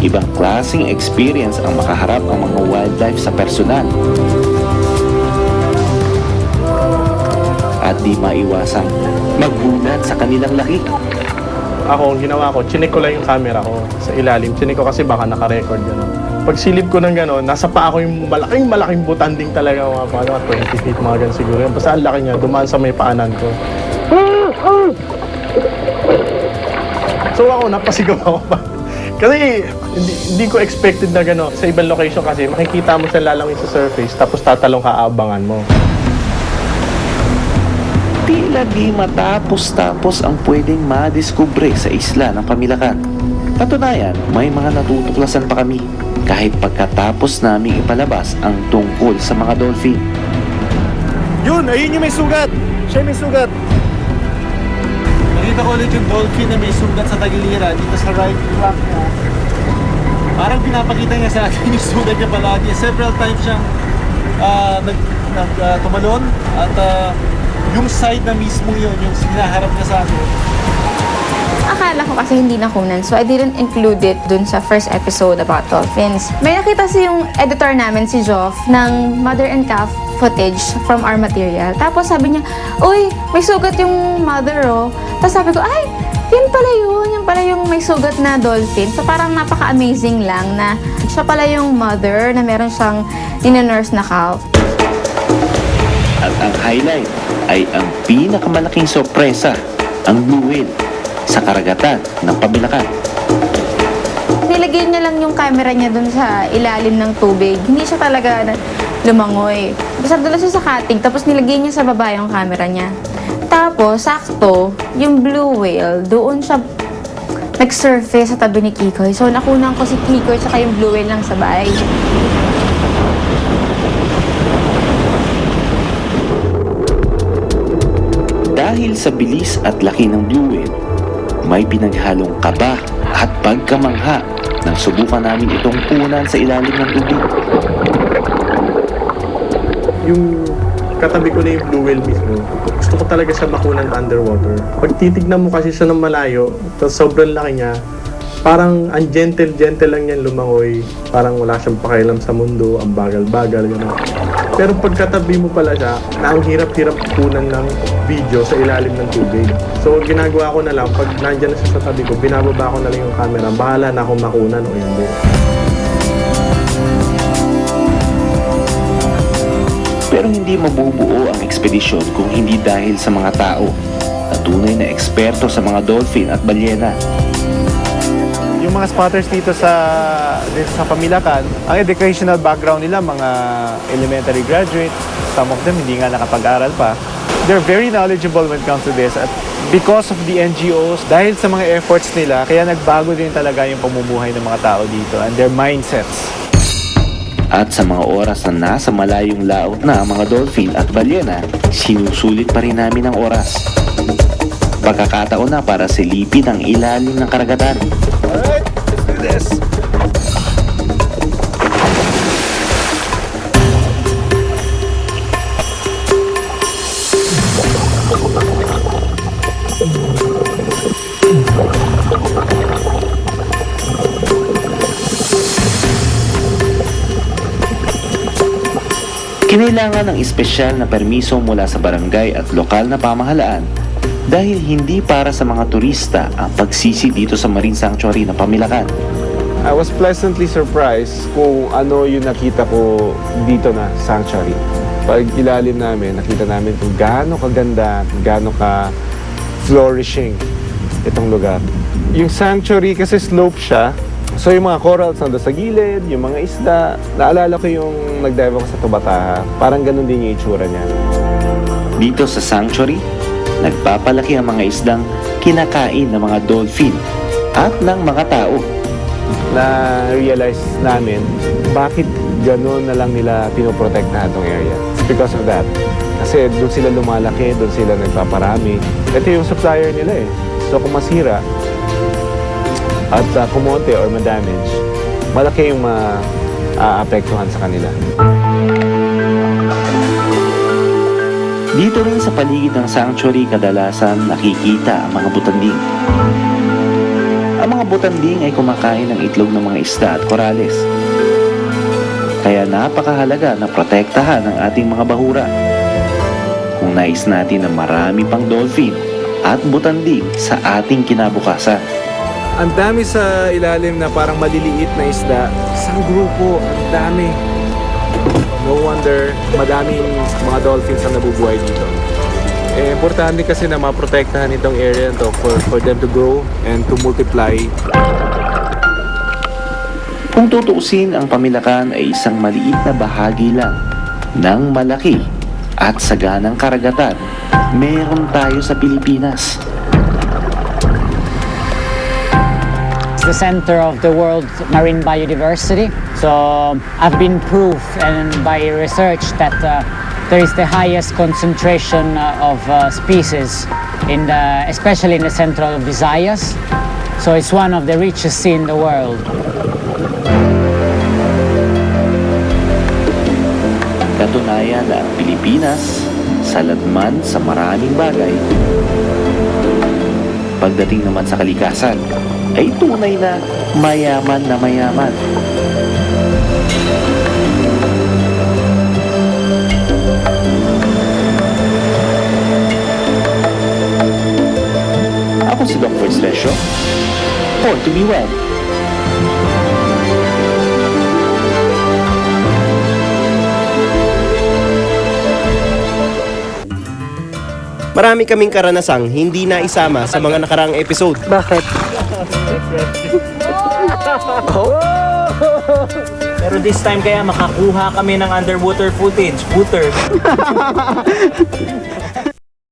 Ibang klaseng experience ang makaharap ang mga wildlife sa personal. At di maiwasang magbulat sa kanilang laki. Ako, ang ginawa ko, chinek ko lang yung camera ko sa ilalim. Chinek ko kasi baka naka-record gano'n. Pag silip ko ng gano'n, nasa pa ako yung malaking butanding talaga, mga 20 feet, mga gano'n siguro. Basta ang laki niya, dumaan sa may paanan ko. So ako, napasigaw ako pa. Kasi hindi ko expected na gano'n. Sa ibang location kasi, makikita mo siya lalangin sa surface, tapos tatalong ka, aabangan mo. Tila di matapos-tapos ang pwedeng madiskubre sa isla ng Pamilakan. Katunayan, may mga natutuklasan pa kami kahit pagkatapos naming ipalabas ang tungkol sa mga dolphin. Yun! Ayun yung may sugat! Siya may sugat! Nakita ko ulit yung dolphin na may sugat sa tagiliran dito sa right flank niya. Parang pinapakita niya sa akin yung sugat niya palagi. Several times siyang tumalon at yung side na mismo yun, yung hinaharap niya sa akin. Akala ko kasi hindi nakunan, so I didn't include it dun sa first episode about dolphins. May nakita si yung editor namin, si Joff, ng mother and calf footage from our material. Tapos sabi niya, uy, may sugat yung mother, oh. Tapos sabi ko, ay, yan pala yung may sugat na dolphin. So parang napaka-amazing lang na siya pala yung mother na meron siyang ninanurse na calf. At ang highlight ay ang pinakamalaking sorpresa, ang blue whale sa karagatan ng Pamilakan. Nilagay niya lang yung camera niya dun sa ilalim ng tubig. Hindi siya talaga lumangoy. Basta doon siya sa cutting, tapos nilagay niya sa baba yung camera niya. Tapos, sakto, yung blue whale, doon siya nag-surface sa tabi ni Kikoy. So, nakunan ko si Kikoy saka yung blue whale lang sabay. Dahil sa bilis at laki ng blue whale, may pinaghalong kaba at pagkamangha nang subukan namin itong punan sa ilalim ng tubig. Yung katabi ko na yung blue whale mismo, gusto ko talaga siya makunan underwater. Pag titignan mo kasi siya ng malayo, tapos sobrang laki niya, parang ang gentle lang yan lumangoy. Parang wala siyang pakialam sa mundo, ang bagal-bagal, gano'n. Pero pagkatabi mo pala siya, na ang hirap-hirap kunan ng video sa ilalim ng tubig. So, ginagawa ko na lang, pag nandyan na siya sa tabi ko, binababa ko na lang yung camera, bahala na akong makunan o hindi. Pero hindi mabubuo ang ekspedisyon kung hindi dahil sa mga tao na tunay na eksperto sa mga dolphin at balyena. Yung mga spotters dito sa Pamilakan, ang educational background nila, mga elementary graduate, some of them hindi nga nakapag-aral pa. They're very knowledgeable when it comes to this. At because of the NGOs, dahil sa mga efforts nila, kaya nagbago din talaga yung pamumuhay ng mga tao dito and their mindsets. At sa mga oras na nasa malayong laot na ang mga dolphin at balyena, sinusulit pa rin namin ang oras. Pagkakataon na para silipin ang ilalim ng karagatan. Alright, let's do this. Kinailangan ng espesyal na permiso mula sa barangay at lokal na pamahalaan dahil hindi para sa mga turista ang pagsisi dito sa Marine Sanctuary ng Pamilakan. I was pleasantly surprised kung ano yung nakita ko dito na sanctuary. Pag ilalim namin, nakita namin kung gaano kaganda, gaano ka flourishing itong lugar. Yung sanctuary kasi slope siya, so yung mga corals nandun sa gilid, yung mga isda, naalala ko yung nag-dive ako sa Tubataha, parang ganun din yung itsura niya. Dito sa sanctuary, nagpapalaki ang mga isdang kinakain ng mga dolphin at ng mga tao. Na-realize namin bakit ganun na lang nila pinoprotektahan itong area. It's because of that. Kasi doon sila lumalaki, doon sila nagpaparami. Ito yung supplier nila eh. So kung masira at kumonte or ma-damage, malaki yung maapektuhan sa kanila. Dito rin sa paligid ng sanctuary kadalasan nakikita ang mga butanding. Ang Ang mga butanding ay kumakain ng itlog ng mga isda at korales. Kaya napakahalaga na protektahan ang ating mga bahura. Kung nais natin na marami pang dolphin at butanding sa ating kinabukasan. Ang dami sa ilalim na parang maliliit na isda. Isang grupo, ang dami. No wonder, madaming mga dolphins ang nabubuhay dito. Importante kasi na maprotektahan itong area na to for them to grow and to multiply. Kung tutuusin, ang Pamilakan ay isang maliit na bahagi lang ng malaki at saganang karagatan meron tayo sa Pilipinas. It's the center of the world's marine biodiversity. So I've been proof and by research that there is the highest concentration of species especially in the central Visayas. So it's one of the richest sea in the world. Katunayan na ang Pilipinas, saladman sa maraming bagay. Pagdating naman sa kalikasan, ay tunay na mayaman na mayaman. Ako si Dr. Stresio, born to be well. Marami kaming karanasang hindi na isama sa mga nakaraang episode. Bakit? Pero this time kaya makakuha kami ng underwater footage.